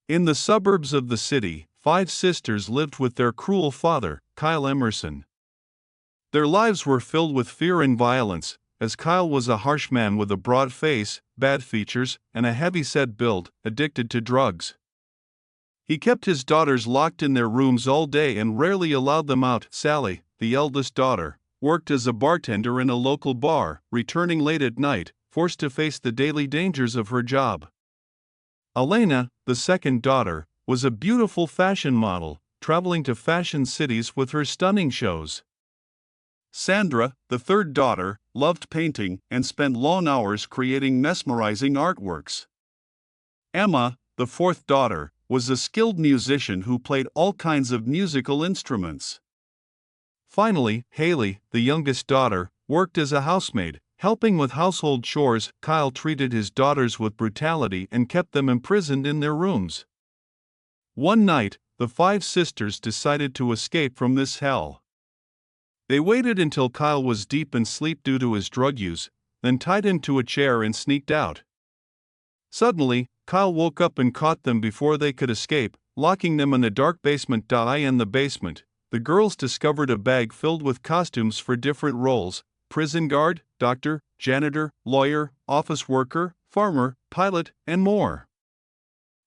In the suburbs of the city, 5 sisters lived with their cruel father, Kyle Emerson. Their lives were filled with fear and violence, as Kyle was a harsh man with a broad face, bad features, and a heavy-set build, addicted to drugs. He kept his daughters locked in their rooms all day and rarely allowed them out. Sally, the eldest daughter, worked as a bartender in a local bar, returning late at night, forced to face the daily dangers of her job. Elena, the second daughter, was a beautiful fashion model, traveling to fashion cities with her stunning shows. Sandra, the third daughter, loved painting and spent long hours creating mesmerizing artworks. Emma, the fourth daughter, was a skilled musician who played all kinds of musical instruments. Finally, Haley, the youngest daughter, worked as a housemaid, helping with household chores. Kyle treated his daughters with brutality and kept them imprisoned in their rooms. One night, the 5 sisters decided to escape from this hell. They waited until Kyle was deep in sleep due to his drug use, then tied him to a chair and sneaked out. Suddenly, Kyle woke up and caught them before they could escape, locking them in a dark basement. In the basement, the girls discovered a bag filled with costumes for different roles: prison guard, doctor, janitor, lawyer, office worker, farmer, pilot, and more.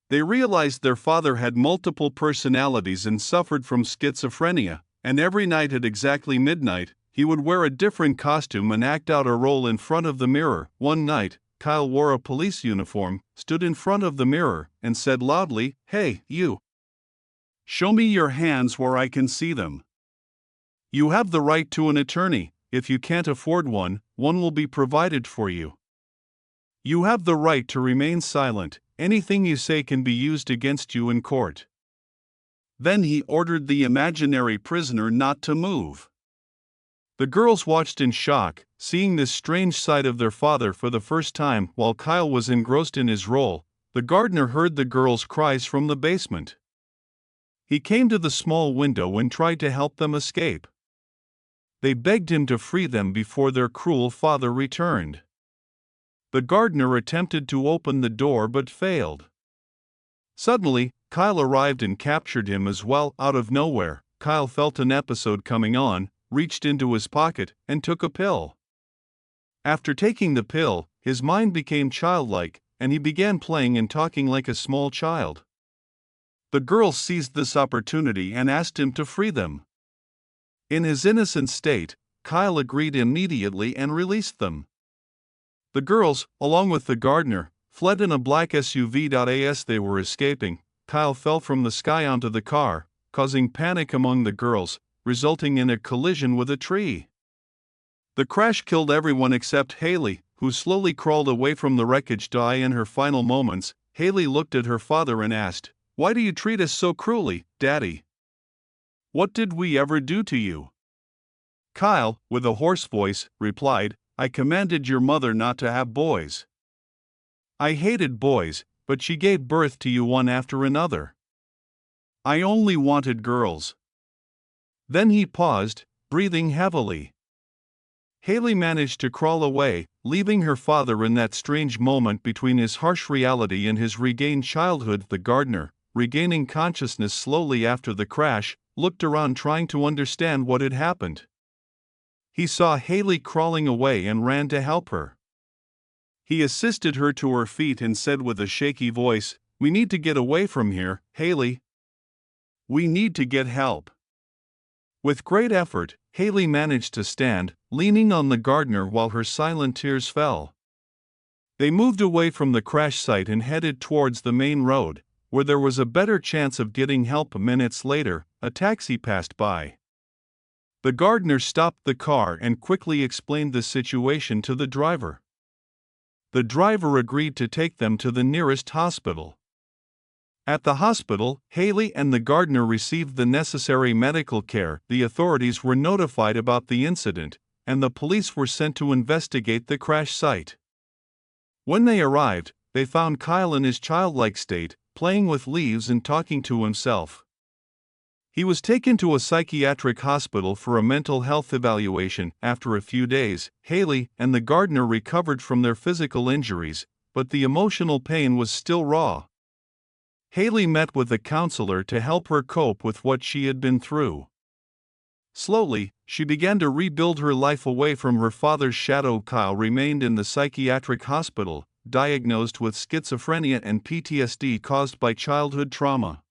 They realized their father had multiple personalities and suffered from schizophrenia, and every night at exactly midnight, he would wear a different costume and act out a role in front of the mirror. One night, Kyle wore a police uniform, stood in front of the mirror, and said loudly, "Hey, you! Show me your hands where I can see them. You have the right to an attorney. If you can't afford one, one will be provided for you. You have the right to remain silent. Anything you say can be used against you in court." Then he ordered the imaginary prisoner not to move. The girls watched in shock, seeing this strange side of their father for the first time. While Kyle was engrossed in his role, the gardener heard the girls' cries from the basement. He came to the small window and tried to help them escape. They begged him to free them before their cruel father returned. The gardener attempted to open the door but failed. Suddenly, Kyle arrived and captured him as well. Out of nowhere, Kyle felt an episode coming on, reached into his pocket, and took a pill. After taking the pill, his mind became childlike, and he began playing and talking like a small child. The girls seized this opportunity and asked him to free them. In his innocent state, Kyle agreed immediately and released them. The girls, along with the gardener, fled in a black SUV. As they were escaping, Kyle fell from the sky onto the car, causing panic among the girls, resulting in a collision with a tree. The crash killed everyone except Haley, who slowly crawled away from the wreckage. In her final moments, Haley looked at her father and asked, "Why do you treat us so cruelly, Daddy? What did we ever do to you?" Kyle, with a hoarse voice, replied, "I commanded your mother not to have boys. I hated boys, but she gave birth to you one after another. I only wanted girls." Then he paused, breathing heavily. Haley managed to crawl away, leaving her father in that strange moment between his harsh reality and his regained childhood. The gardener, regaining consciousness slowly after the crash, looked around trying to understand what had happened. He saw Haley crawling away and ran to help her. He assisted her to her feet and said with a shaky voice, "We need to get away from here, Haley. We need to get help." With great effort, Haley managed to stand, leaning on the gardener while her silent tears fell. They moved away from the crash site and headed towards the main road, where there was a better chance of getting help. Minutes later, a taxi passed by. The gardener stopped the car and quickly explained the situation to the driver. The driver agreed to take them to the nearest hospital. At the hospital, Haley and the gardener received the necessary medical care. The authorities were notified about the incident, and the police were sent to investigate the crash site. When they arrived, they found Kyle in his childlike state, playing with leaves and talking to himself. He was taken to a psychiatric hospital for a mental health evaluation. After a few days, Haley and the gardener recovered from their physical injuries, but the emotional pain was still raw. Haley met with a counselor to help her cope with what she had been through. Slowly, she began to rebuild her life away from her father's shadow. Kyle remained in the psychiatric hospital, diagnosed with schizophrenia and PTSD caused by childhood trauma.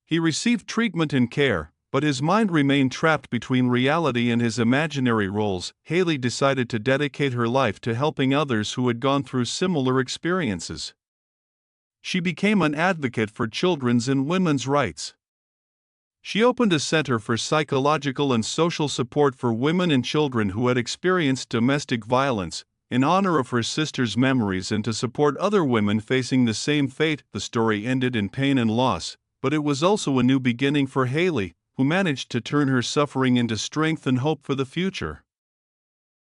He received treatment and care, but his mind remained trapped between reality and his imaginary roles. Haley decided to dedicate her life to helping others who had gone through similar experiences. She became an advocate for children's and women's rights. She opened a center for psychological and social support for women and children who had experienced domestic violence, in honor of her sister's memories and to support other women facing the same fate. The story ended in pain and loss, but it was also a new beginning for Haley, who managed to turn her suffering into strength and hope for the future.